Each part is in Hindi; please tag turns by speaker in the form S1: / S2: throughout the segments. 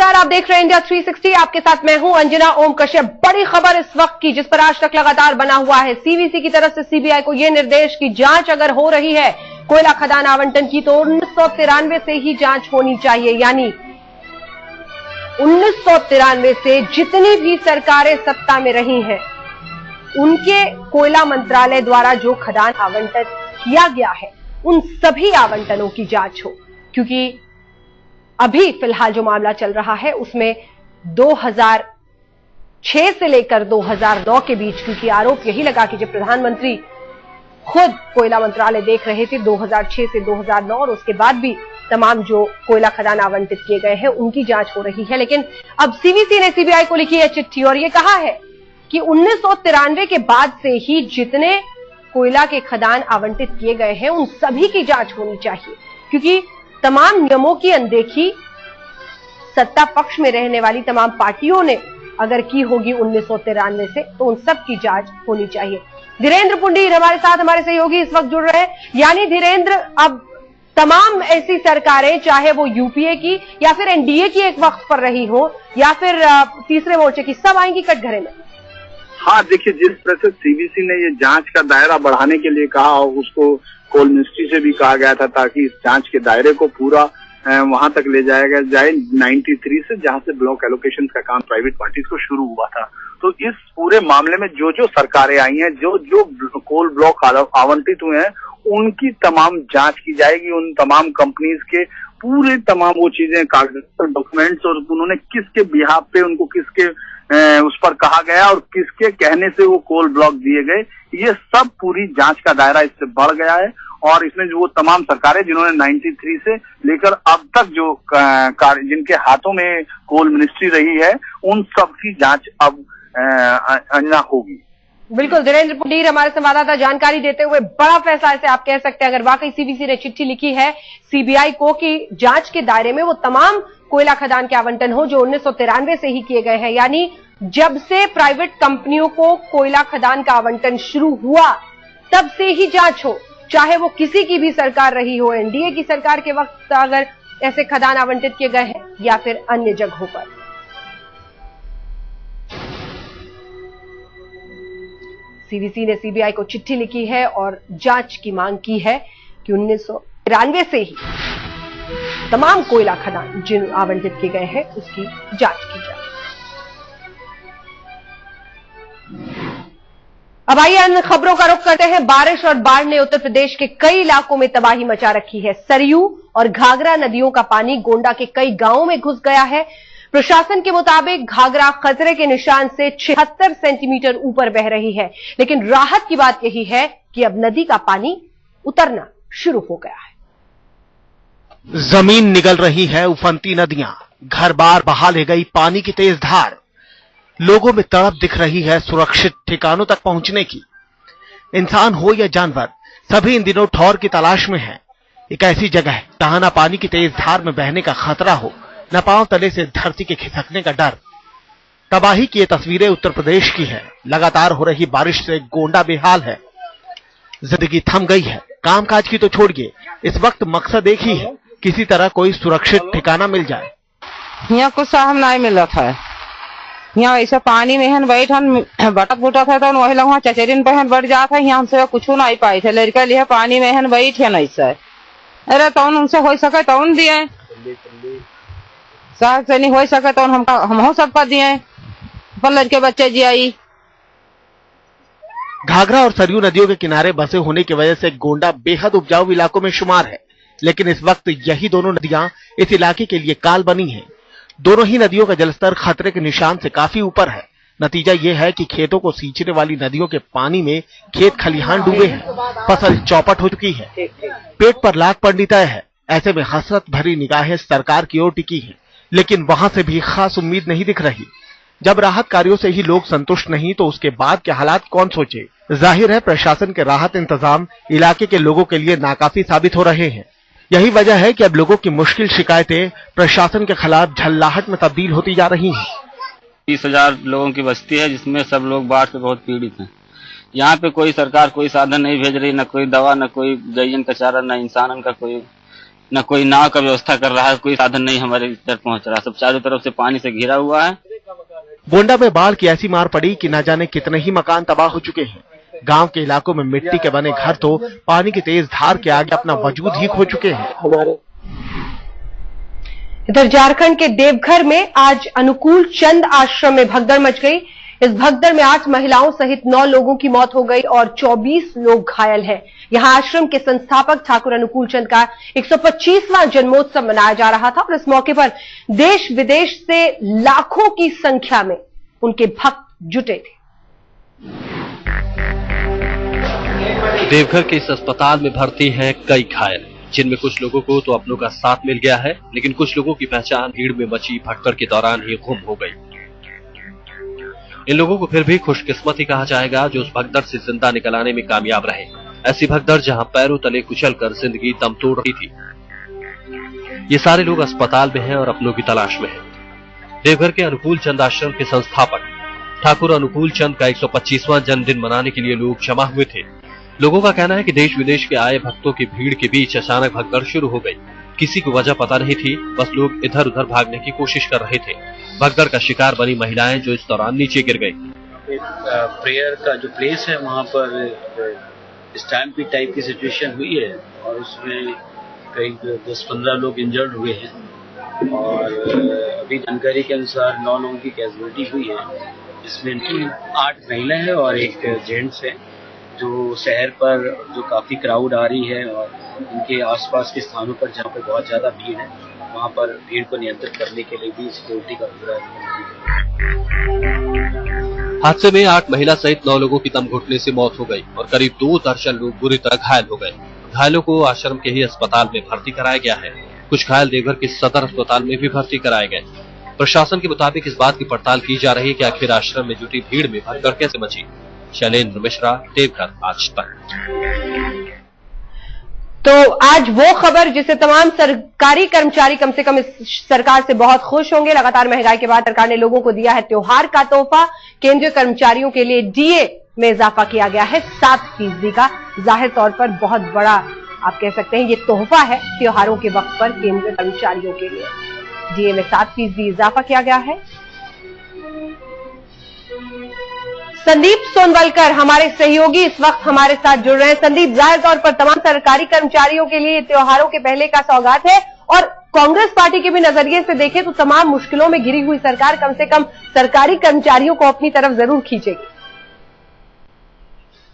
S1: नमस्कार, आप देख रहे हैं इंडिया 360। आपके साथ मैं हूं अंजना ओम कश्यप। बड़ी खबर इस वक्त की, जिस पर आज तक लगातार बना हुआ है। सीवीसी की तरफ से सीबीआई को यह निर्देश की जांच अगर हो रही है कोयला खदान आवंटन की तो 1993 से ही जांच होनी चाहिए। यानी 1993 से जितनी भी सरकारें सत्ता में रही हैं उनके कोयला मंत्रालय द्वारा जो खदान आवंटन किया गया है उन सभी आवंटनों की जांच हो। क्योंकि अभी फिलहाल जो मामला चल रहा है उसमें 2006 से लेकर 2009 के बीच, क्योंकि आरोप यही लगा कि जब प्रधानमंत्री खुद कोयला मंत्रालय देख रहे थे 2006 से 2009 और उसके बाद भी तमाम जो कोयला खदान आवंटित किए गए हैं उनकी जांच हो रही है। लेकिन अब सीवीसी ने सीबीआई को लिखी है चिट्ठी और यह कहा है कि 1993 के बाद से ही जितने कोयला के खदान आवंटित किए गए हैं उन सभी की जांच होनी चाहिए। क्योंकि तमाम नियमों की अनदेखी सत्ता पक्ष में रहने वाली तमाम पार्टियों ने अगर की होगी 1993 से तो उन सब की जांच होनी चाहिए। धीरेन्द्र पुंडीर हमारे साथ, हमारे सहयोगी इस वक्त जुड़ रहे हैं। यानी धीरेन्द्र, अब तमाम ऐसी सरकारें, चाहे वो यूपीए की या फिर एनडीए की एक वक्त पर रही हो या फिर तीसरे मोर्चे की, सब आएंगी कटघरे में।
S2: हाँ, देखिए, जिस तरह से सीबीसी ने ये जांच का दायरा बढ़ाने के लिए कहा, उसको कोल मिनिस्ट्री से भी कहा गया था ताकि इस जांच के दायरे को पूरा वहां तक ले जाया जाए 93 से, जहां से ब्लॉक एलोकेशन का काम प्राइवेट पार्टीज को शुरू हुआ था। तो इस पूरे मामले में जो जो सरकारें आई हैं, जो जो कोल ब्लॉक आवंटित हुए हैं, उनकी तमाम जांच की जाएगी। उन तमाम कंपनीज के पूरे तमाम वो चीजें, कागज, डॉक्यूमेंट्स, और उन्होंने किसके बिहाफ पे उनको किसके उस पर कहा गया और किसके कहने से वो कोल ब्लॉक दिए गए, ये सब पूरी जांच का दायरा इससे बढ़ गया है। और इसमें जो वो तमाम सरकारें जिन्होंने 93 से लेकर अब तक जो जिनके हाथों में कोल मिनिस्ट्री रही है, उन सब की जांच अब अंजना होगी।
S1: बिल्कुल, धीरेन्द्र पुंडीर हमारे संवाददाता जानकारी देते हुए, बड़ा फैसला ऐसे आप कह सकते हैं अगर वाकई सीबीसी ने चिट्ठी लिखी है सीबीआई को कि जांच के दायरे में वो तमाम कोयला खदान के आवंटन हो जो 1993 से ही किए गए हैं। यानी जब से प्राइवेट कंपनियों को कोयला खदान का आवंटन शुरू हुआ तब से ही जांच हो, चाहे वो किसी की भी सरकार रही हो, एनडीए की सरकार के वक्त अगर ऐसे खदान आवंटित किए गए हैं या फिर अन्य जगहों पर। सीबीसी ने सीबीआई को चिट्ठी लिखी है और जांच की मांग की है कि 1993 से ही तमाम कोयला खदान जिन आवंटित किए गए हैं उसकी जांच की जाए। अब आइए अन्य खबरों का रुख करते हैं। बारिश और बाढ़ ने उत्तर प्रदेश के कई इलाकों में तबाही मचा रखी है। सरयू और घाघरा नदियों का पानी गोंडा के कई गांवों में घुस गया है। प्रशासन के मुताबिक घाघरा खतरे के निशान से 76 सेंटीमीटर ऊपर बह रही है। लेकिन राहत की बात यही है कि अब नदी का पानी उतरना शुरू हो गया है।
S3: जमीन निगल रही है उफनती नदियां, घर बार बहा ले गई पानी की तेज धार। लोगों में तड़प दिख रही है सुरक्षित ठिकानों तक पहुंचने की। इंसान हो या जानवर, सभी इन दिनों ठौर की तलाश में है। एक ऐसी जगह जहां न पानी की तेज धार में बहने का खतरा हो, न पांव तले से धरती के खिसकने का डर। तबाही की ये तस्वीरें उत्तर प्रदेश की है। लगातार हो रही बारिश से गोंडा बेहाल है। जिंदगी थम गई है। कामकाज की तो छोड़िए, इस वक्त मकसद एक ही है, किसी तरह कोई सुरक्षित ठिकाना मिल जाए।
S4: यहाँ कुछ साहब नहीं मिलत है। यहाँ ऐसे पानी में हन बैठन बटक बुटक है तो वही लोग वहाँ चचेरीन पहन बढ़ जाता है। यहाँ हमसे कुछ नहीं पाई थे, लड़का लिए पानी में हन बैठे नहीं से। अरे तो उनसे हो सके तो उन दिए, साहब से नहीं हो सके तो हम सबका दिए, अपन लड़के बच्चे जी आई।
S3: घाघरा और सरयू नदियों के किनारे बसे होने की वजह से गोंडा बेहद उपजाऊ इलाकों में शुमार है। लेकिन इस वक्त यही दोनों नदियां इस इलाके के लिए काल बनी हैं। दोनों ही नदियों का जलस्तर खतरे के निशान से काफी ऊपर है। नतीजा यह है कि खेतों को सींचने वाली नदियों के पानी में खेत खलिहान डूबे हैं, फसल चौपट हो चुकी है, पेट पर लात पड़नी तय है। ऐसे में हसरत भरी निगाहें सरकार की ओर टिकी हैं, लेकिन वहां से भी खास उम्मीद नहीं दिख रही। जब राहत कार्यों से ही लोग संतुष्ट नहीं तो उसके बाद के हालात कौन सोचे। जाहिर है प्रशासन के राहत इंतजाम इलाके के लोगों के लिए नाकाफी साबित हो रहे हैं। यही वजह है कि अब लोगों की मुश्किल शिकायतें प्रशासन के खिलाफ झल्लाहट में तब्दील होती जा रही हैं।
S5: 30,000 लोगों की बस्ती है जिसमें सब लोग बाढ़ से बहुत पीड़ित हैं। यहाँ पे कोई सरकार कोई साधन नहीं भेज रही, न कोई दवा, न कोई गैयन का चारा, न इंसानन का कोई न कोई नाव का व्यवस्था कर रहा है, कोई साधन नहीं हमारे इधर पहुंच रहा, सब चारों तरफ से पानी से घिरा हुआ है।
S3: गोंडा में बाढ़ की ऐसी मार पड़ी कि न जाने कितने ही मकान तबाह हो चुके हैं। गांव के इलाकों में मिट्टी के बने घर तो पानी की तेज धार के आगे अपना वजूद ही खो चुके हैं।
S1: इधर झारखंड के देवघर में आज अनुकूल चंद आश्रम में भगदड़ मच गई। इस भगदड़ में 8 महिलाओं सहित 9 लोगों की मौत हो गई और 24 लोग घायल हैं। यहां आश्रम के संस्थापक ठाकुर अनुकूल चंद का 125वां जन्मोत्सव मनाया जा रहा था और इस मौके पर देश विदेश से लाखों की संख्या में उनके भक्त जुटे थे।
S6: देवघर के इस अस्पताल में भर्ती हैं कई घायल, जिनमें कुछ लोगों को तो अपनों का साथ मिल गया है, लेकिन कुछ लोगों की पहचान भीड़ में मची भगदड़ के दौरान ही गुम हो गई। इन लोगों को फिर भी खुशकिस्मत ही कहा जाएगा जो उस भगदड़ से जिंदा निकल आने में कामयाब रहे। ऐसी भगदड़ जहां पैरों तले कुचलकर जिंदगी दम तोड़ रही थी। ये सारे लोग अस्पताल में हैं और अपनों की तलाश में हैं। देवघर के अनुकूल चंद आश्रम के संस्थापक ठाकुर अनुकूल चंद का 125वां जन्मदिन मनाने के लिए लोग जमा हुए थे। लोगों का कहना है कि देश विदेश के आए भक्तों की भीड़ के बीच अचानक भगदड़ शुरू हो गई। किसी को वजह पता नहीं थी, बस लोग इधर उधर भागने की कोशिश कर रहे थे। भगदड़ का शिकार बनी महिलाएं जो इस दौरान नीचे गिर गई।
S7: प्रेयर का जो प्लेस है वहाँ पर स्टैम्पीड टाइप की सिचुएशन हुई है और उसमें करीब 10-15 लोग इंजर्ड हुए हैं और अभी जानकारी के अनुसार 9 लोगों की कैजुअलिटी हुई है, जिसमें 8 महिला है और एक जेंट्स है। जो शहर पर जो काफी क्राउड आ रही है और इनके आसपास के स्थानों पर जहाँ पे बहुत ज्यादा भीड़ है, वहाँ पर भीड़ को नियंत्रित करने के लिए भी सिक्योरिटी का पूरा।
S6: हादसे में 8 महिला सहित 9 लोगों की दम घुटने से मौत हो गई और करीब 2 दर्जन लोग बुरी तरह घायल हो गए। घायलों को आश्रम के ही अस्पताल में भर्ती कराया गया है। कुछ घायल देवघर के सदर अस्पताल में भी भर्ती कराए गए। प्रशासन के मुताबिक इस बात की पड़ताल की जा रही है कि आखिर आश्रम में जुटी भीड़ में भगदड़ कैसे मची। शैलेंद्र मिश्रा, देवघर, आज तक।
S1: तो आज वो खबर जिसे तमाम सरकारी कर्मचारी कम से कम इस सरकार से बहुत खुश होंगे। लगातार महंगाई के बाद सरकार ने लोगों को दिया है त्योहार का तोहफा। केंद्रीय कर्मचारियों के लिए डीए में इजाफा किया गया है 7% का। जाहिर तौर पर बहुत बड़ा आप कह सकते हैं ये तोहफा है त्योहारों के वक्त पर केंद्रीय कर्मचारियों के लिए। डीए में 7% इजाफा किया गया है। संदीप सोनवलकर हमारे सहयोगी इस वक्त हमारे साथ जुड़ रहे हैं। संदीप, जाहिर तौर पर तमाम सरकारी कर्मचारियों के लिए त्योहारों के पहले का सौगात है और कांग्रेस पार्टी के भी नजरिए से देखें तो तमाम मुश्किलों में घिरी हुई सरकार कम से कम सरकारी कर्मचारियों को अपनी तरफ जरूर खींचेगी।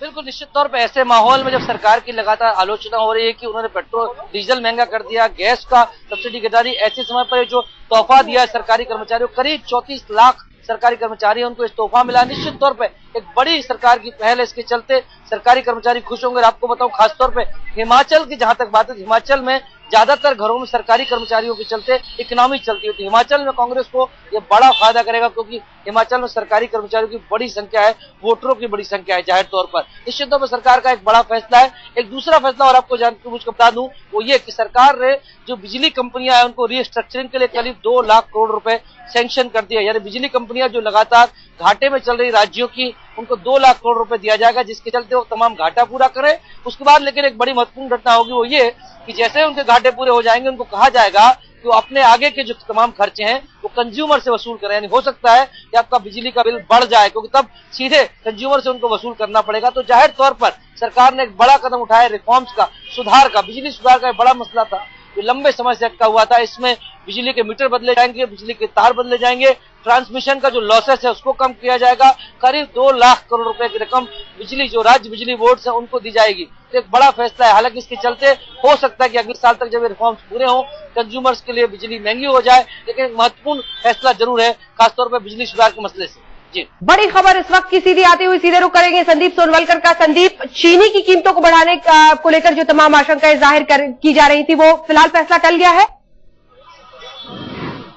S8: बिल्कुल, निश्चित तौर पर ऐसे माहौल में जब सरकार की लगातार आलोचना हो रही है कि उन्होंने पेट्रोल डीजल महंगा कर दिया, गैस का सब्सिडी घटा दी, ऐसे समय पर जो तोहफा दिया है सरकारी कर्मचारियों, करीब 34 लाख सरकारी कर्मचारी उनको इस तोहफा मिला। निश्चित तौर पे एक बड़ी सरकार की पहल है, इसके चलते सरकारी कर्मचारी खुश होंगे। आपको बताऊं खासतौर पे हिमाचल की जहां तक बात है, हिमाचल में ज्यादातर घरों में सरकारी कर्मचारियों के चलते इकोनॉमी चलती है। तो हिमाचल में कांग्रेस को ये बड़ा फायदा करेगा क्योंकि हिमाचल में सरकारी कर्मचारियों की बड़ी संख्या है, वोटरों की बड़ी संख्या है। जाहिर तौर पर निश्चित तौर पर सरकार का एक बड़ा फैसला है। एक दूसरा फैसला और आपको मुझको बता दूं वो ये कि सरकार ने जो बिजली कंपनियां हैं उनको रीस्ट्रक्चरिंग के लिए करीब 2 लाख करोड़ रुपए सैंक्शन कर दिया। यानी बिजली कंपनियां जो लगातार घाटे में चल रही राज्यों की उनको 2 लाख करोड़ रुपए दिया जाएगा, जिसके चलते वो तमाम घाटा पूरा करें। उसके बाद लेकिन एक बड़ी महत्वपूर्ण घटना होगी वो ये कि जैसे उनके घाटे पूरे हो जाएंगे उनको कहा जाएगा कि वो अपने आगे के जो तमाम खर्चे हैं वो कंज्यूमर से वसूल करें। यानी हो सकता है कि आपका बिजली का बिल बढ़ जाए क्योंकि तब सीधे कंज्यूमर से उनको वसूल करना पड़ेगा। तो जाहिर तौर पर सरकार ने एक बड़ा कदम उठाया रिफॉर्म्स का, सुधार का। बिजली सुधार का एक बड़ा मसला था जो लंबे समय से अटका हुआ था। इसमें बिजली के मीटर बदले जाएंगे, बिजली के तार बदले जाएंगे, ट्रांसमिशन का जो लॉसेस है उसको कम किया जाएगा। करीब 2 लाख करोड़ रुपए की रकम बिजली जो राज्य बिजली बोर्ड है उनको दी जाएगी। तो एक बड़ा फैसला है। हालांकि इसके चलते हो सकता है कि अगले साल तक जब ये रिफॉर्म्स पूरे हों कंज्यूमर्स के लिए बिजली महंगी हो जाए, लेकिन एक महत्वपूर्ण फैसला जरूर है खासतौर पर बिजली सुधार के मसले से। जी, बड़ी खबर इस वक्त की सीधी आती हुई सीधे रुख करेंगे संदीप सोनवलकर का। संदीप, चीनी की कीमतों को बढ़ाने को लेकर जो तमाम आशंकाएं जाहिर की जा रही थी वो फिलहाल फैसला टल गया है?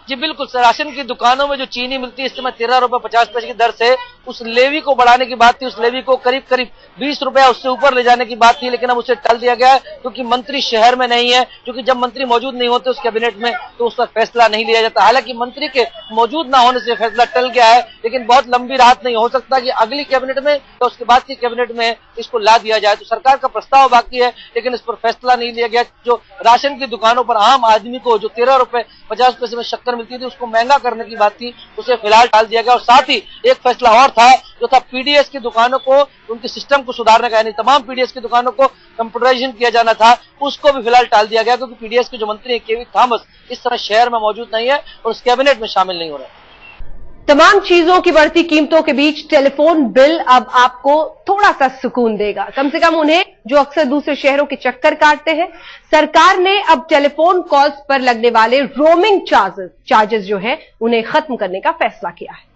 S8: जी बिल्कुल सर, राशन की दुकानों में जो चीनी मिलती है इस समय 13 रुपए 50 पैसे की दर से उस लेवी को बढ़ाने की बात थी, उस लेवी को करीब करीब 20 रुपया उससे ऊपर ले जाने की बात थी, लेकिन अब उसे टल दिया गया है क्योंकि मंत्री शहर में नहीं है, क्योंकि जब मंत्री मौजूद नहीं होते उस कैबिनेट में तो उस पर फैसला नहीं लिया जाता। हालांकि मंत्री के मौजूद ना होने से फैसला टल गया है, लेकिन बहुत लंबी राहत नहीं हो सकता कि अगली कैबिनेट में तो उसके बाद की कैबिनेट में इसको ला दिया जाए। तो सरकार का प्रस्ताव बाकी है, लेकिन इस पर फैसला नहीं लिया गया। जो राशन की दुकानों पर आम आदमी को जो 13 रुपए 50 पैसे में शक्कर मिलती थी उसको महंगा करने की बात थी, उसे फिलहाल टाल दिया गया। और साथ ही एक फैसला और था जो था पीडीएस की दुकानों को उनके सिस्टम को सुधारने का, यानी तमाम पीडीएस की दुकानों को कंप्यूटराइजेशन किया जाना था, उसको भी फिलहाल टाल दिया गया क्योंकि पीडीएस के जो मंत्री हैं केवी थॉमस इस समय शहर में मौजूद नहीं है और उस कैबिनेट में शामिल नहीं हो रहे।
S1: तमाम चीजों की बढ़ती कीमतों के बीच टेलीफोन बिल अब आपको थोड़ा सा सुकून देगा, कम से कम उन्हें जो अक्सर दूसरे शहरों के चक्कर काटते हैं। सरकार ने अब टेलीफोन कॉल्स पर लगने वाले रोमिंग चार्जेस जो है उन्हें खत्म करने का फैसला किया है।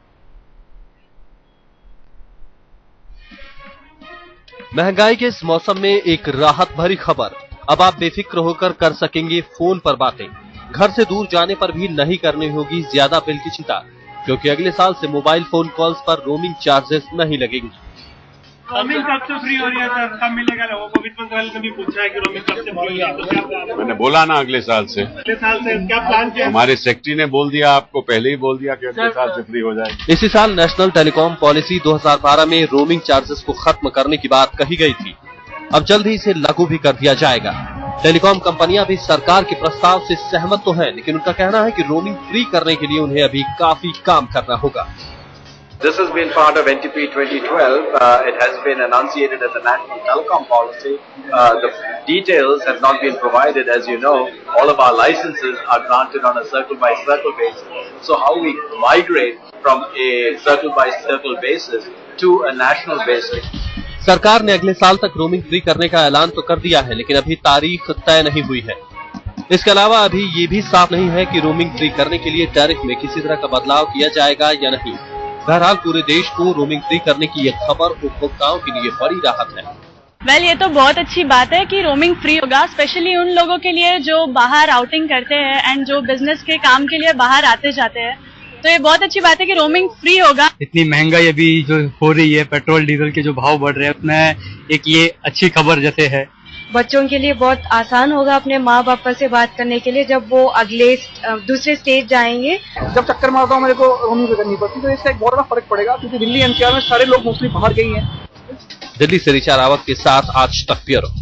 S6: महंगाई के इस मौसम में एक राहत भरी खबर, अब आप बेफिक्र होकर कर सकेंगे फोन पर बातें। घर से दूर जाने पर भी नहीं करनी होगी ज्यादा बिल की चिंता, क्योंकि अगले साल से मोबाइल फोन कॉल्स पर रोमिंग चार्जेस नहीं लगेंगे।
S9: रोमिंग कब से फ्री हो रही है सर, कब मिलेगा लोगों को? वित्त मंत्रालय ने भी पूछा है कि रोमिंग कब से फ्री है, तो क्या प्लान है?
S10: मैंने बोला ना अगले साल से।
S9: अगले साल से क्या प्लान किया?
S10: हमारे सेक्रेटरी ने बोल दिया, आपको पहले ही बोल दिया कि अगले साल से फ्री हो जाएगी।
S6: इसी साल नेशनल टेलीकॉम पॉलिसी 2012 में रोमिंग चार्जेस को खत्म करने की बात कही गई थी, अब जल्द ही इसे लागू भी कर दिया जाएगा। टेलीकॉम कंपनियां भी सरकार के प्रस्ताव से सहमत तो हैं, लेकिन उनका कहना है कि रोमिंग फ्री करने के लिए उन्हें अभी काफी काम करना होगा।
S11: This has been part of NTP 2012. It has been enunciated as a national telecom policy. The details have not been provided. As you know, all of our licenses are granted on a circle-by-circle basis. So how we migrate from a circle-by-circle basis to a national basis?
S6: सरकार ने अगले साल तक रोमिंग फ्री करने का ऐलान तो कर दिया है, लेकिन अभी तारीख तय नहीं हुई है। इसके अलावा अभी ये भी साफ नहीं है कि रोमिंग फ्री करने के लिए टैरिफ में किसी तरह का बदलाव किया जाएगा या नहीं। बहरहाल पूरे देश को रोमिंग फ्री करने की यह खबर उपभोक्ताओं के लिए बड़ी राहत है।
S12: ये तो बहुत अच्छी बात है कि रोमिंग फ्री होगा, स्पेशली उन लोगों के लिए जो बाहर आउटिंग करते हैं एंड जो बिजनेस के काम के लिए बाहर आते जाते हैं, तो ये बहुत अच्छी बात है कि रोमिंग फ्री होगा।
S13: इतनी महंगाई अभी जो हो रही है, पेट्रोल डीजल के जो भाव बढ़ रहे हैं, उसमें एक ये अच्छी खबर जैसे है।
S14: बच्चों के लिए बहुत आसान होगा अपने माँ बाप से बात करने के लिए जब वो अगले दूसरे स्टेज जाएंगे।
S15: जब चक्कर मारता हूँ मेरे को रोमिंग करनी पड़ती, तो इससे एक बहुत बड़ा फर्क पड़ेगा, क्योंकि दिल्ली एनसीआर में सारे लोग मोस्टली बाहर गए हैं।
S6: दिल्ली से ऋचा रावत के साथ आज तक ब्यूरो।